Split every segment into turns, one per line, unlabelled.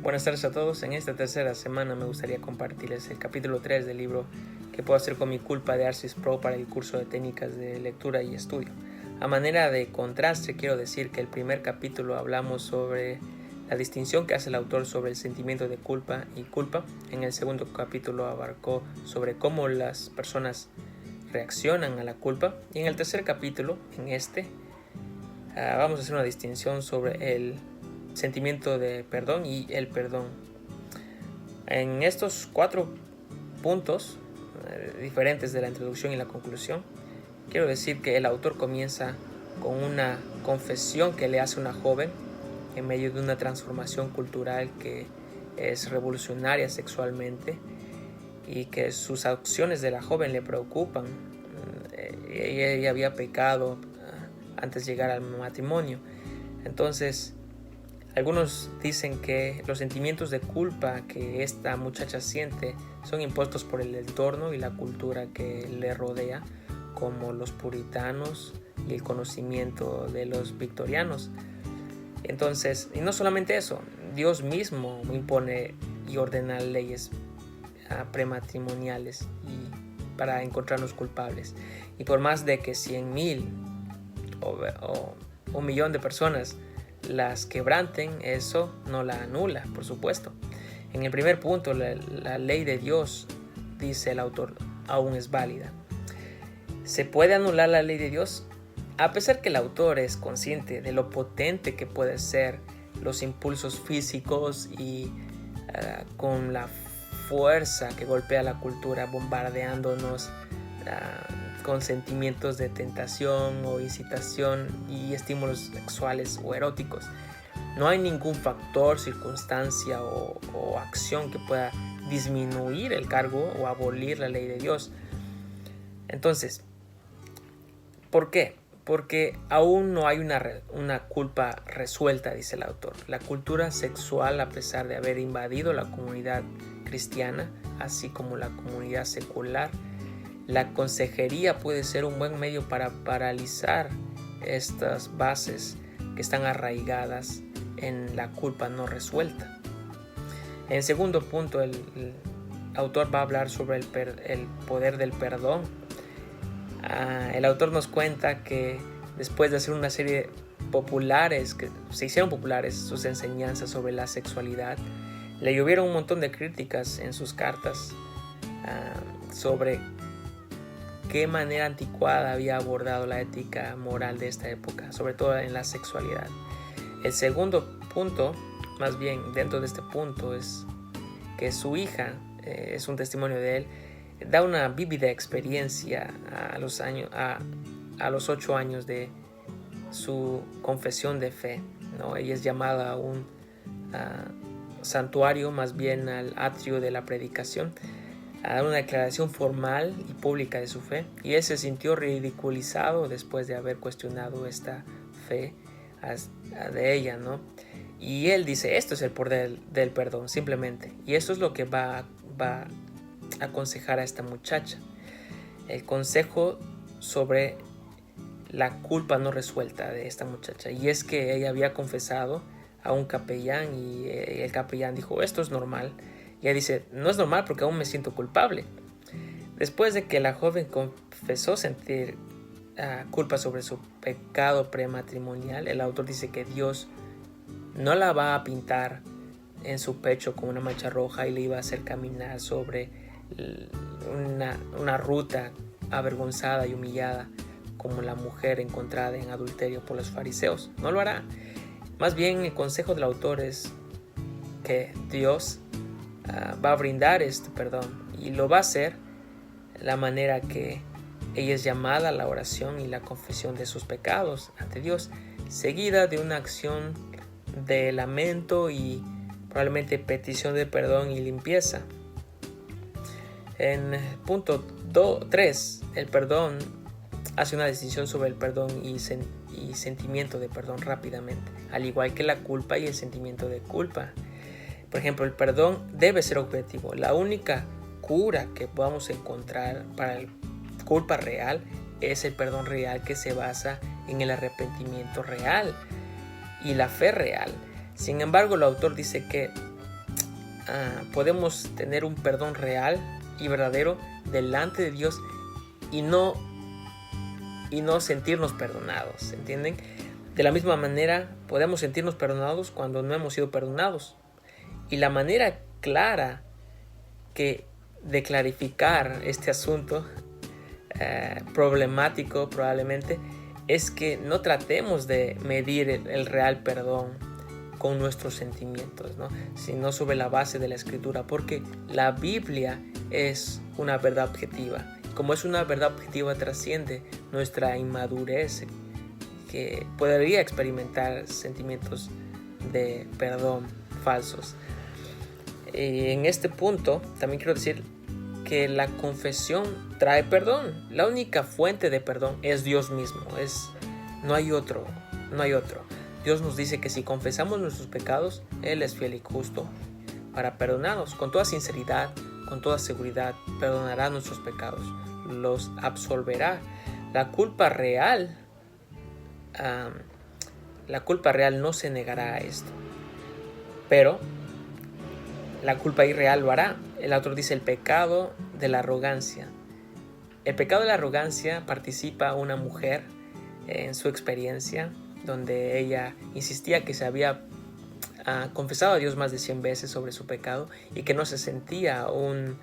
Buenas tardes a todos. En esta tercera semana me gustaría compartirles el capítulo 3 del libro ¿Qué puedo hacer con mi culpa? De Arcis Pro para el curso de técnicas de lectura y estudio. A manera de contraste, quiero decir que el primer capítulo hablamos sobre la distinción que hace el autor sobre el sentimiento de culpa y culpa. En el segundo capítulo abarcó sobre cómo las personas reaccionan a la culpa. Y en el tercer capítulo, vamos a hacer una distinción sobre el sentimiento de perdón y el perdón. En estos 4 puntos diferentes de la introducción y la conclusión, quiero decir que el autor comienza con una confesión que le hace una joven en medio de una transformación cultural que es revolucionaria sexualmente y que sus acciones de la joven le preocupan. Ella había pecado antes de llegar al matrimonio. Entonces, algunos dicen que los sentimientos de culpa que esta muchacha siente son impuestos por el entorno y la cultura que le rodea, como los puritanos y el conocimiento de los victorianos. Entonces, y no solamente eso, Dios mismo impone y ordena leyes prematrimoniales y para encontrarnos culpables. Y por más de que 100,000 o 1,000,000 de personas las quebranten, eso no la anula, por supuesto. En el primer punto, la ley de Dios, dice el autor, aún es válida. ¿Se puede anular la ley de Dios? A pesar que el autor es consciente de lo potente que puede ser los impulsos físicos y con la fuerza que golpea la cultura, bombardeándonos con sentimientos de tentación o incitación y estímulos sexuales o eróticos. No hay ningún factor, circunstancia o acción que pueda disminuir el cargo o abolir la ley de Dios. Entonces, ¿por qué? Porque aún no hay una culpa resuelta, dice el autor. La cultura sexual, a pesar de haber invadido la comunidad cristiana, así como la comunidad secular, la consejería puede ser un buen medio para paralizar estas bases que están arraigadas en la culpa no resuelta. En segundo punto, el autor va a hablar sobre el poder del perdón. El autor nos cuenta que después de hacer una serie populares, que se hicieron populares sus enseñanzas sobre la sexualidad, le llovieron un montón de críticas en sus cartas sobre qué manera anticuada había abordado la ética moral de esta época, sobre todo en la sexualidad. El segundo punto, más bien dentro de este punto, es que su hija, es un testimonio de él, da una vívida experiencia a los 8 años de su confesión de fe, ¿no? Ella es llamada a un santuario, más bien al atrio de la predicación, a dar una declaración formal y pública de su fe, y él se sintió ridiculizado después de haber cuestionado esta fe de ella, ¿no? Y él dice, esto es el poder del perdón, simplemente, y esto es lo que va a aconsejar a esta muchacha, el consejo sobre la culpa no resuelta de esta muchacha, y es que ella había confesado a un capellán y el capellán dijo, esto es normal. Y ella dice, no es normal porque aún me siento culpable. Después de que la joven confesó sentir culpa sobre su pecado prematrimonial, el autor dice que Dios no la va a pintar en su pecho con una mancha roja y le iba a hacer caminar sobre una ruta avergonzada y humillada como la mujer encontrada en adulterio por los fariseos. No lo hará. Más bien, el consejo del autor es que Dios va a brindar este perdón, y lo va a hacer de la manera que ella es llamada a la oración y la confesión de sus pecados ante Dios, seguida de una acción de lamento y probablemente petición de perdón y limpieza. En punto 3, el perdón hace una distinción sobre el perdón y sentimiento de perdón rápidamente, al igual que la culpa y el sentimiento de culpa. Por ejemplo, el perdón debe ser objetivo. La única cura que podamos encontrar para la culpa real es el perdón real, que se basa en el arrepentimiento real y la fe real. Sin embargo, el autor dice que podemos tener un perdón real y verdadero delante de Dios y no sentirnos perdonados, ¿entienden? De la misma manera podemos sentirnos perdonados cuando no hemos sido perdonados. Y la manera clara de clarificar este asunto problemático probablemente es que no tratemos de medir el real perdón con nuestros sentimientos, ¿no? Sino sobre la base de la Escritura, porque la Biblia es una verdad objetiva. Como es una verdad objetiva, trasciende nuestra inmadurez, que podría experimentar sentimientos de perdón falsos. Y en este punto también quiero decir que la confesión trae perdón. La única fuente de perdón es Dios mismo. No hay otro. Dios nos dice que si confesamos nuestros pecados, Él es fiel y justo para perdonarnos. Con toda sinceridad, con toda seguridad, perdonará nuestros pecados, los absolverá. La culpa real no se negará a esto, pero la culpa irreal lo hará. El autor dice el pecado de la arrogancia. El pecado de la arrogancia participa una mujer en su experiencia, donde ella insistía que se había confesado a Dios más de 100 veces sobre su pecado y que no se sentía aún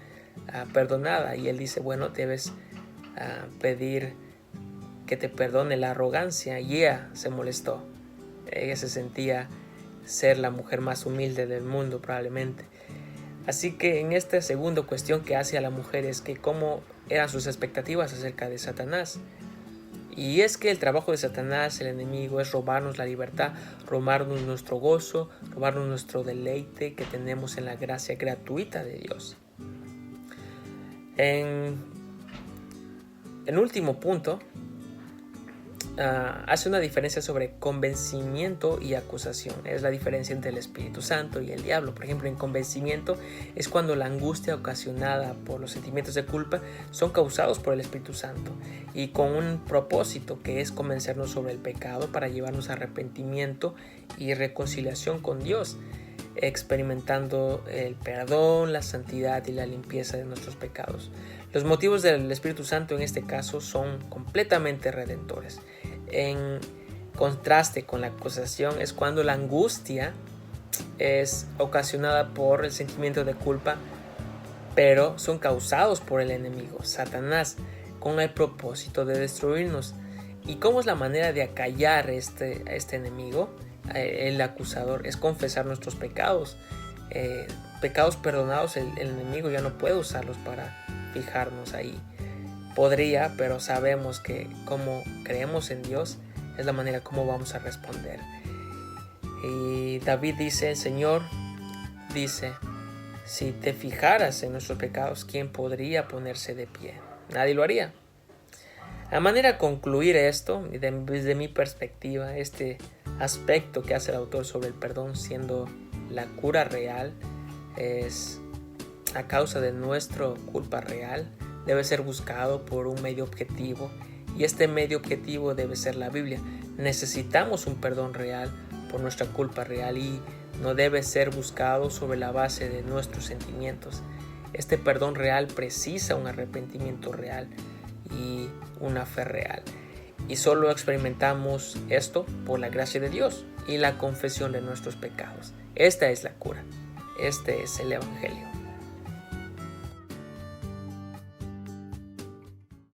perdonada. Y él dice, bueno, debes pedir que te perdone la arrogancia. Y ella se molestó. Ella se sentía ser la mujer más humilde del mundo probablemente. Así que en esta segunda cuestión que hace a la mujer es que cómo eran sus expectativas acerca de Satanás. Y es que el trabajo de Satanás, el enemigo, es robarnos la libertad, robarnos nuestro gozo, robarnos nuestro deleite que tenemos en la gracia gratuita de Dios. En último punto, hace una diferencia sobre convencimiento y acusación. Es la diferencia entre el Espíritu Santo y el diablo. Por ejemplo, en convencimiento es cuando la angustia ocasionada por los sentimientos de culpa son causados por el Espíritu Santo y con un propósito que es convencernos sobre el pecado para llevarnos a arrepentimiento y reconciliación con Dios, experimentando el perdón, la santidad y la limpieza de nuestros pecados. Los motivos del Espíritu Santo en este caso son completamente redentores. En contraste con la acusación es cuando la angustia es ocasionada por el sentimiento de culpa, pero son causados por el enemigo, Satanás, con el propósito de destruirnos. ¿Y cómo es la manera de acallar a este enemigo? El acusador es confesar nuestros pecados. Pecados perdonados, el enemigo ya no puede usarlos para fijarnos ahí. Podría, pero sabemos que como creemos en Dios es la manera como vamos a responder. Y David dice, el Señor dice, si te fijaras en nuestros pecados, ¿quién podría ponerse de pie? Nadie lo haría. A manera de concluir esto, desde mi perspectiva, este aspecto que hace el autor sobre el perdón siendo la cura real es a causa de nuestra culpa real, debe ser buscado por un medio objetivo, y este medio objetivo debe ser la Biblia. Necesitamos un perdón real por nuestra culpa real y no debe ser buscado sobre la base de nuestros sentimientos. Este perdón real precisa un arrepentimiento real y una fe real. Y solo experimentamos esto por la gracia de Dios y la confesión de nuestros pecados. Esta es la cura. Este es el Evangelio.